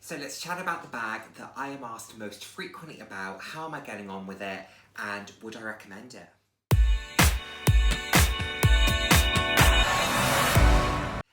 So let's chat about the bag that I am asked most frequently about, how am I getting on with it, and would I recommend it?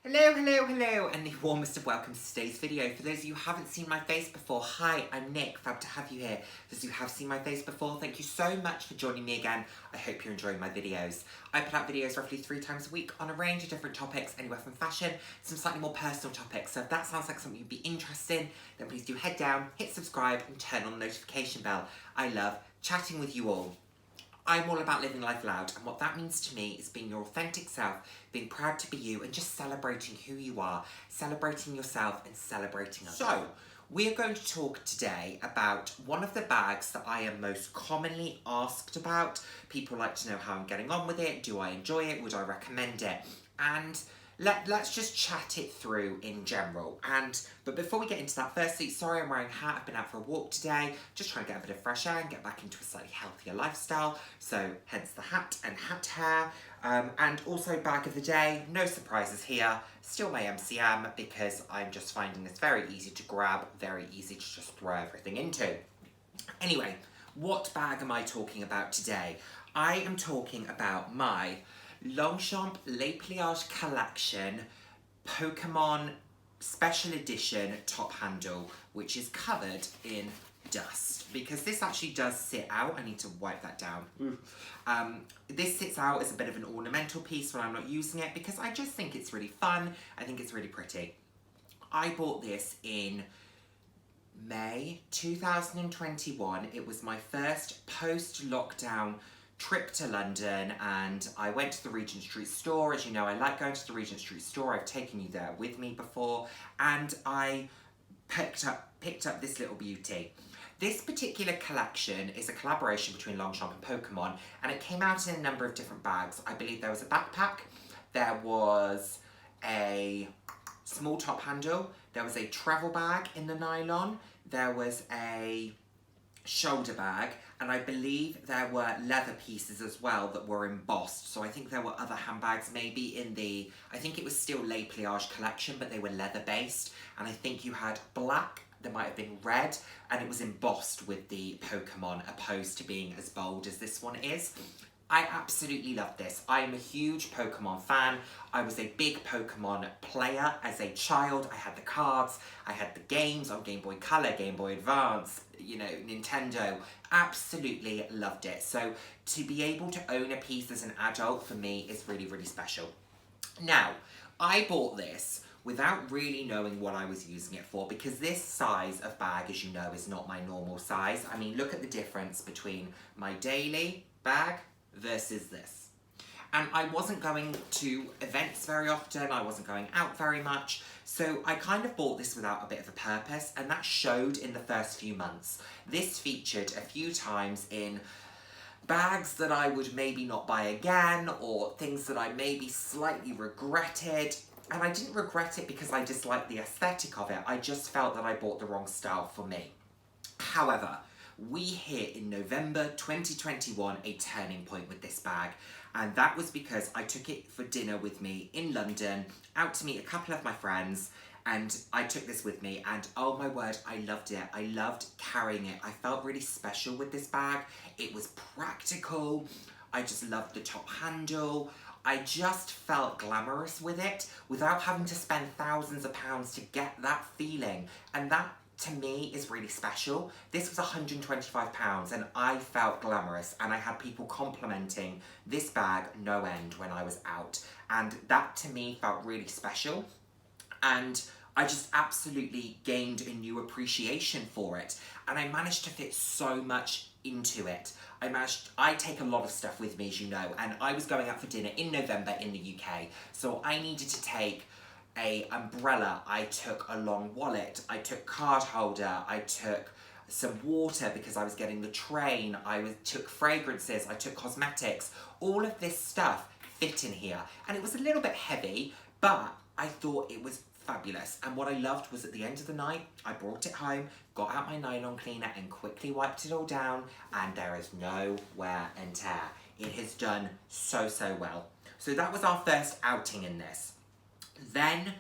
Hello, and the warmest of welcomes to today's video. For those of you who haven't seen my face before, hi, I'm Nick, fab to have you here. For those of you who have seen my face before, thank you so much for joining me again. I hope you're enjoying my videos. I put out videos roughly 3 times a week on a range of different topics, anywhere from fashion, some slightly more personal topics. So if that sounds like something you'd be interested in, then please do head down, hit subscribe, and turn on the notification bell. I love chatting with you all. I'm all about living life loud, and what that means to me is being your authentic self, being proud to be you, and just celebrating who you are, celebrating yourself and celebrating others. So, we are going to talk today about one of the bags that I am most commonly asked about. People like to know how I'm getting on with it, do I enjoy it, would I recommend it? And let's just chat it through in general. But before we get into that, firstly, sorry I'm wearing a hat. I've been out for a walk today, just trying to get a bit of fresh air and get back into a slightly healthier lifestyle. So hence the hat and hat hair. And also bag of the day, no surprises here. Still my MCM because I'm just finding this very easy to grab, very easy to just throw everything into. Anyway, what bag am I talking about today? I am talking about my Longchamp Le Pliage Collection Pokémon Special Edition Top Handle, which is covered in dust, because this actually does sit out. I need to wipe that down. This sits out as a bit of an ornamental piece when I'm not using it, because I just think it's really fun. I think it's really pretty. I bought this in May 2021. It was my first post-lockdown trip to London, and I went to the Regent Street store. As you know, I like going to the Regent Street store. I've taken you there with me before, and I picked up this little beauty. This particular collection is a collaboration between Longchamp and Pokémon, and it came out in a number of different bags. I believe there was a backpack, there was a small top handle, there was a travel bag in the nylon, there was a shoulder bag, and I believe there were leather pieces as well that were embossed. So I think there were other handbags maybe in the, I think it was still Le Pliage collection, but they were leather based. And I think you had black, there might have been red, and it was embossed with the Pokemon, opposed to being as bold as this one is. I absolutely love this. I am a huge Pokemon fan. I was a big Pokemon player as a child. I had the cards, I had the games on Game Boy Color, Game Boy Advance, you know, Nintendo. Absolutely loved it. So to be able to own a piece as an adult for me is really, really special. Now, I bought this without really knowing what I was using it for, because this size of bag, as you know, is not my normal size. I mean, look at the difference between my daily bag versus this. And I wasn't going to events very often, I wasn't going out very much, so I kind of bought this without a bit of a purpose, and that showed in the first few months. This featured a few times in bags that I would maybe not buy again, or things that I maybe slightly regretted. And I didn't regret it because I disliked the aesthetic of it, I just felt that I bought the wrong style for me. However, we hit in November 2021 a turning point with this bag, and that was because I took it for dinner with me in London, out to meet a couple of my friends, and I took this with me, and oh my word, I loved it. I loved carrying it. I felt really special with this bag. It was practical. I just loved the top handle. I just felt glamorous with it without having to spend thousands of pounds to get that feeling, and that to me is really special. This was £125 and I felt glamorous, and I had people complimenting this bag no end when I was out, and that to me felt really special, and I just absolutely gained a new appreciation for it, and I managed to fit so much into it. I take a lot of stuff with me, as you know, and I was going out for dinner in November in the UK, so I needed to take a umbrella, I took a long wallet, I took card holder, I took some water because I was getting the train, took fragrances, I took cosmetics. All of this stuff fit in here, and it was a little bit heavy, but I thought it was fabulous. And what I loved was at the end of the night, I brought it home, got out my nylon cleaner and quickly wiped it all down, and there is no wear and tear. It has done so well. So that was our first outing in this. Then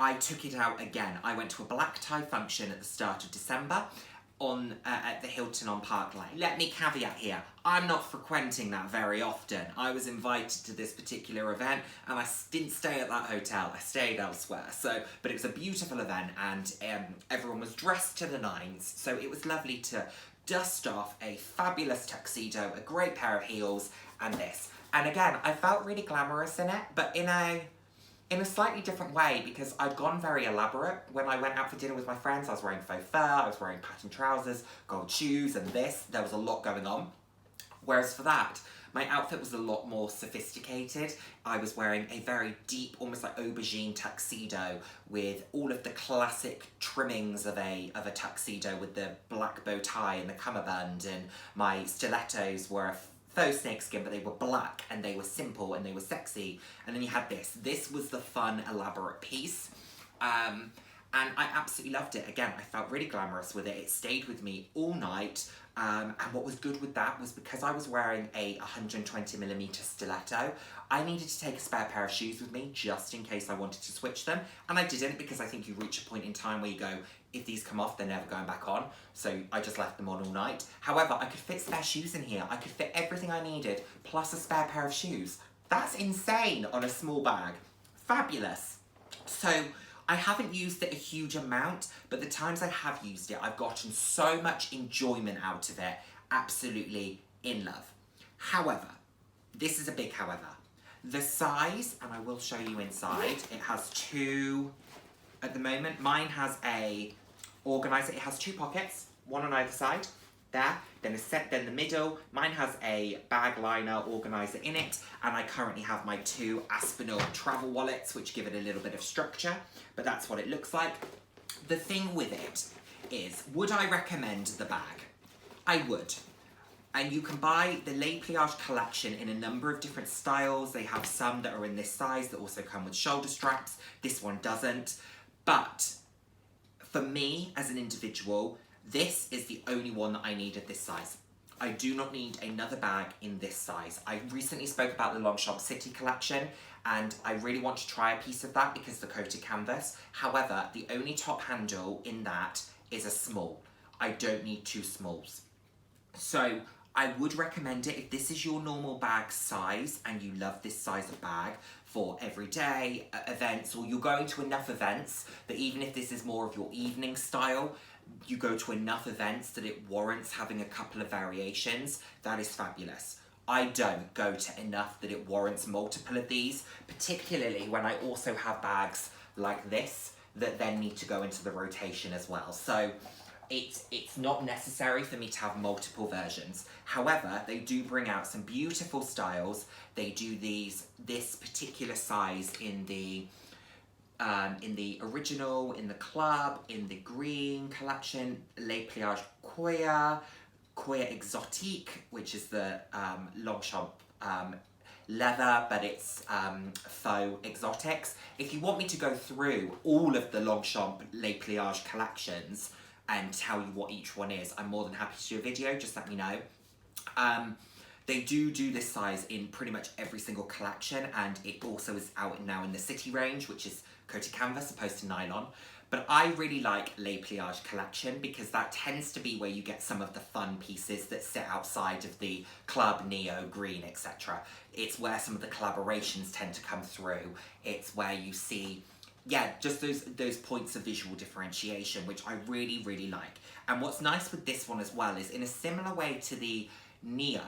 I took it out again. I went to a black tie function at the start of December at the Hilton on Park Lane. Let me caveat here, I'm not frequenting that very often. I was invited to this particular event and I didn't stay at that hotel, I stayed elsewhere. But it was a beautiful event and everyone was dressed to the nines, so it was lovely to dust off a fabulous tuxedo, a great pair of heels, and this. And again, I felt really glamorous in it, but in a slightly different way, because I'd gone very elaborate. When I went out for dinner with my friends, I was wearing faux fur, I was wearing pattern trousers, gold shoes, and this. There was a lot going on. Whereas for that, my outfit was a lot more sophisticated. I was wearing a very deep, almost like aubergine tuxedo with all of the classic trimmings of a tuxedo with the black bow tie and the cummerbund, and my stilettos were a faux snakeskin, but they were black and they were simple and they were sexy. And then you had this. This was the fun, elaborate piece. And I absolutely loved it. Again, I felt really glamorous with it. It stayed with me all night. And what was good with that was because I was wearing a 120mm stiletto, I needed to take a spare pair of shoes with me just in case I wanted to switch them. And I didn't, because I think you reach a point in time where you go, if these come off, they're never going back on. So I just left them on all night. However, I could fit spare shoes in here. I could fit everything I needed, plus a spare pair of shoes. That's insane on a small bag. Fabulous. So I haven't used it a huge amount, but the times I have used it, I've gotten so much enjoyment out of it. Absolutely in love. However, this is a big however. The size, and I will show you inside, it has two, at the moment, mine has a organizer. It has two pockets, one on either side, there, then the middle. Mine has a bag liner organizer in it, and I currently have my two Aspinall travel wallets, which give it a little bit of structure, but that's what it looks like. The thing with it is, would I recommend the bag? I would. And you can buy the Le Pliage collection in a number of different styles. They have some that are in this size that also come with shoulder straps. This one doesn't. But for me, as an individual, this is the only one that I need at this size. I do not need another bag in this size. I recently spoke about the Longchamp City collection, and I really want to try a piece of that because the coated canvas. However, the only top handle in that is a small. I don't need two smalls. So I would recommend it if this is your normal bag size and you love this size of bag for everyday events, or you're going to enough events that even if this is more of your evening style, you go to enough events that it warrants having a couple of variations. That is fabulous. I don't go to enough that it warrants multiple of these, particularly when I also have bags like this that then need to go into the rotation as well. So it's not necessary for me to have multiple versions. However, they do bring out some beautiful styles. They do this particular size in the original, in the club, in the green collection, Le Pliage Coya Exotique, which is the Longchamp leather, but it's faux exotics. If you want me to go through all of the Longchamp Le Pliage collections and tell you what each one is, I'm more than happy to do a video, just let me know. They do this size in pretty much every single collection, and it also is out now in the City range, which is coated canvas opposed to nylon. But I really like Le Pliage collection because that tends to be where you get some of the fun pieces that sit outside of the club, neo, green, etc. It's where some of the collaborations tend to come through. It's where you see, yeah, just those points of visual differentiation, which I really, really like. And what's nice with this one as well is, in a similar way to the Neo,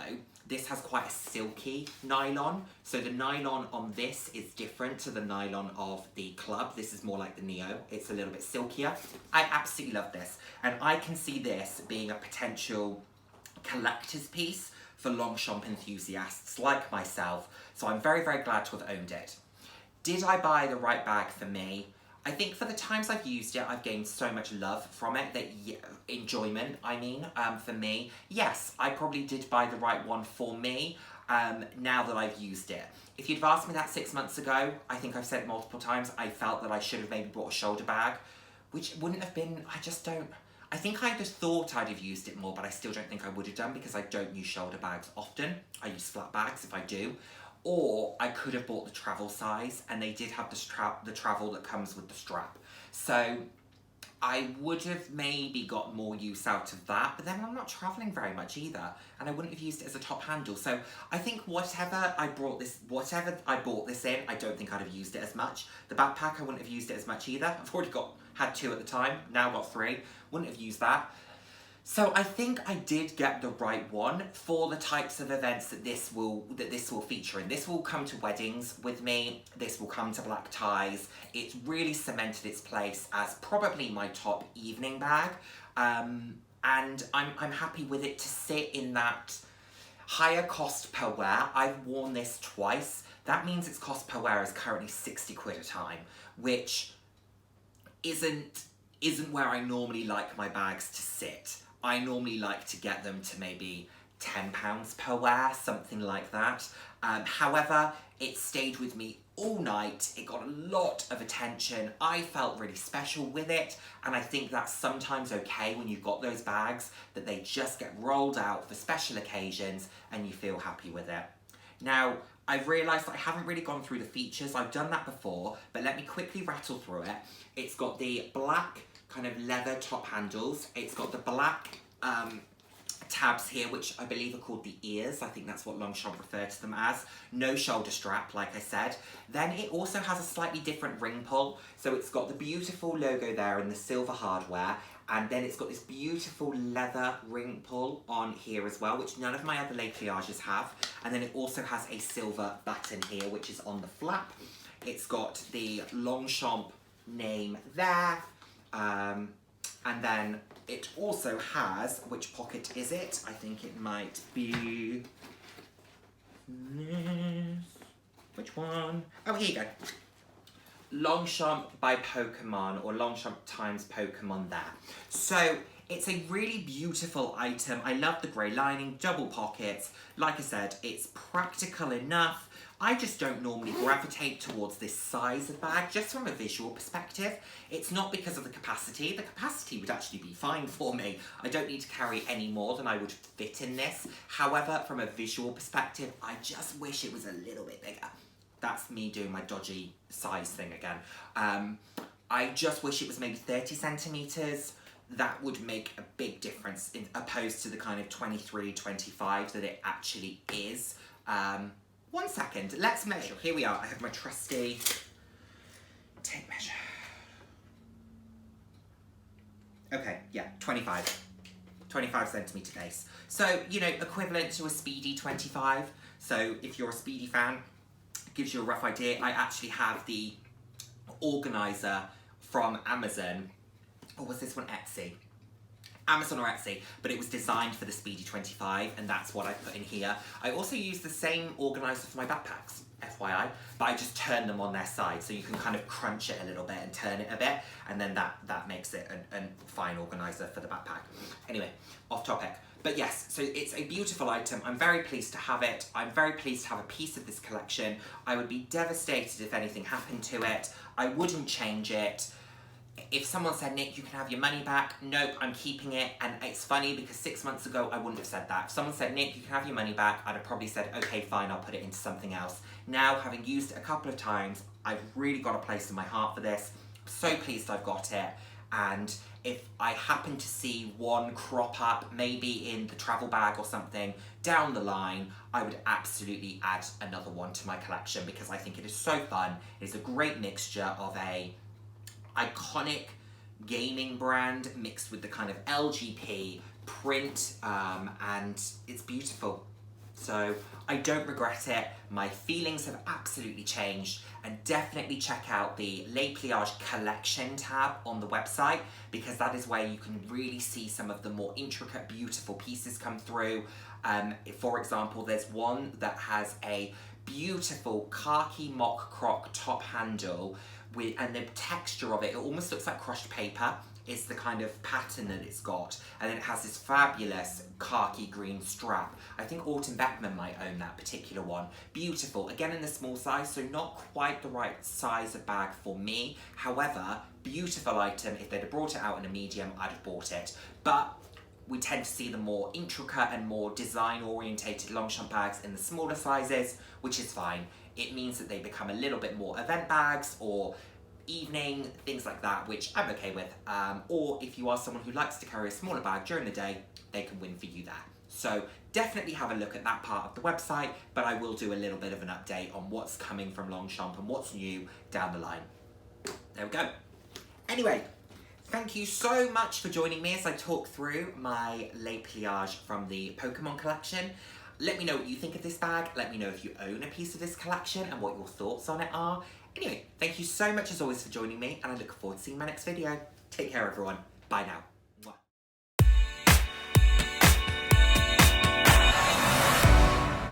this has quite a silky nylon. So the nylon on this is different to the nylon of the club. This is more like the Neo. It's a little bit silkier. I absolutely love this. And I can see this being a potential collector's piece for Longchamp enthusiasts like myself. So I'm very, very glad to have owned it. Did I buy the right bag for me? I think for the times I've used it, I've gained so much love from it, enjoyment, for me. Yes, I probably did buy the right one for me, now that I've used it. If you'd have asked me that 6 months ago, I think I've said it multiple times, I felt that I should have maybe bought a shoulder bag, which wouldn't have been, I think I just thought I'd have used it more, but I still don't think I would have done because I don't use shoulder bags often. I use flat bags if I do. or I could have bought the travel size, and they did have the travel that comes with the strap. So I would have maybe got more use out of that, but then I'm not travelling very much either, and I wouldn't have used it as a top handle. So I think whatever I bought this in, I don't think I'd have used it as much. The backpack, I wouldn't have used it as much either. I've already had 2 at the time, now got 3. Wouldn't have used that. So I think I did get the right one for the types of events that this will feature in. This will come to weddings with me. This will come to black ties. It's really cemented its place as probably my top evening bag, and I'm happy with it to sit in that higher cost per wear. I've worn this twice. That means its cost per wear is currently 60 quid a time, which isn't where I normally like my bags to sit. I normally like to get them to maybe £10 per wear, something like that. However, it stayed with me all night. It got a lot of attention. I felt really special with it, and I think that's sometimes okay when you've got those bags, that they just get rolled out for special occasions and you feel happy with it. Now, I've realised that I haven't really gone through the features. I've done that before, but let me quickly rattle through it. It's got the black kind of leather top handles. It's got the black tabs here, which I believe are called the ears. I think that's what Longchamp referred to them as. No shoulder strap, like I said. Then it also has a slightly different ring pull. So it's got the beautiful logo there in the silver hardware, and then it's got this beautiful leather ring pull on here as well, which none of my other Le Pliages have. And then it also has a silver button here, which is on the flap. It's got the Longchamp name there. And then it also has, which pocket is it? I think it might be this. Which one? Oh, here you go. Longchamp by Pokémon, or Longchamp times Pokémon there. So it's a really beautiful item. I love the grey lining, double pockets. Like I said, it's practical enough. I just don't normally gravitate towards this size of bag, just from a visual perspective. It's not because of the capacity. The capacity would actually be fine for me. I don't need to carry any more than I would fit in this. However, from a visual perspective, I just wish it was a little bit bigger. That's me doing my dodgy size thing again. I just wish it was maybe 30 centimetres. That would make a big difference, opposed to the kind of 23, 25 that it actually is. 1 second, let's measure. Here we are. I have my trusty tape measure. Okay, yeah, 25 centimetre base. So, you know, equivalent to a Speedy 25. So if you're a Speedy fan, it gives you a rough idea. I actually have the organiser from Amazon, or was this one Etsy? Amazon or Etsy, but it was designed for the Speedy 25, and that's what I put in here. I also use the same organiser for my backpacks, FYI, but I just turn them on their side, so you can kind of crunch it a little bit and turn it a bit, and then that makes it a fine organiser for the backpack. Anyway, off topic. But yes, so it's a beautiful item. I'm very pleased to have it. I'm very pleased to have a piece of this collection. I would be devastated if anything happened to it. I wouldn't change it. If someone said, Nick, you can have your money back, nope, I'm keeping it. And it's funny because 6 months ago, I wouldn't have said that. If someone said, Nick, you can have your money back, I'd have probably said, okay, fine, I'll put it into something else. Now, having used it a couple of times, I've really got a place in my heart for this. I'm so pleased I've got it. And if I happen to see one crop up, maybe in the travel bag or something, down the line, I would absolutely add another one to my collection because I think it is so fun. It's a great mixture of a iconic gaming brand mixed with the kind of LGP print, and it's beautiful. So I don't regret it. My feelings have absolutely changed, and definitely check out the Le Pliage Collection tab on the website because that is where you can really see some of the more intricate, beautiful pieces come through. For example, there's one that has a beautiful khaki mock croc top handle and the texture of it almost looks like crushed paper. Is the kind of pattern that it's got, and then it has this fabulous khaki green strap. I think Autumn Beckman might own that particular one. Beautiful, again in the small size, so not quite the right size of bag for me. However, beautiful item. If they'd have brought it out in a medium, I'd have bought it. But we tend to see the more intricate and more design-orientated Longchamp bags in the smaller sizes, which is fine. It means that they become a little bit more event bags or evening, things like that, which I'm okay with. Or if you are someone who likes to carry a smaller bag during the day, they can win for you there. So definitely have a look at that part of the website, but I will do a little bit of an update on what's coming from Longchamp and what's new down the line. There we go. Anyway, thank you so much for joining me as I talk through my Le Pliage from the Pokémon collection. Let me know what you think of this bag. Let me know if you own a piece of this collection and what your thoughts on it are. Anyway, thank you so much as always for joining me, and I look forward to seeing my next video. Take care, everyone. Bye now.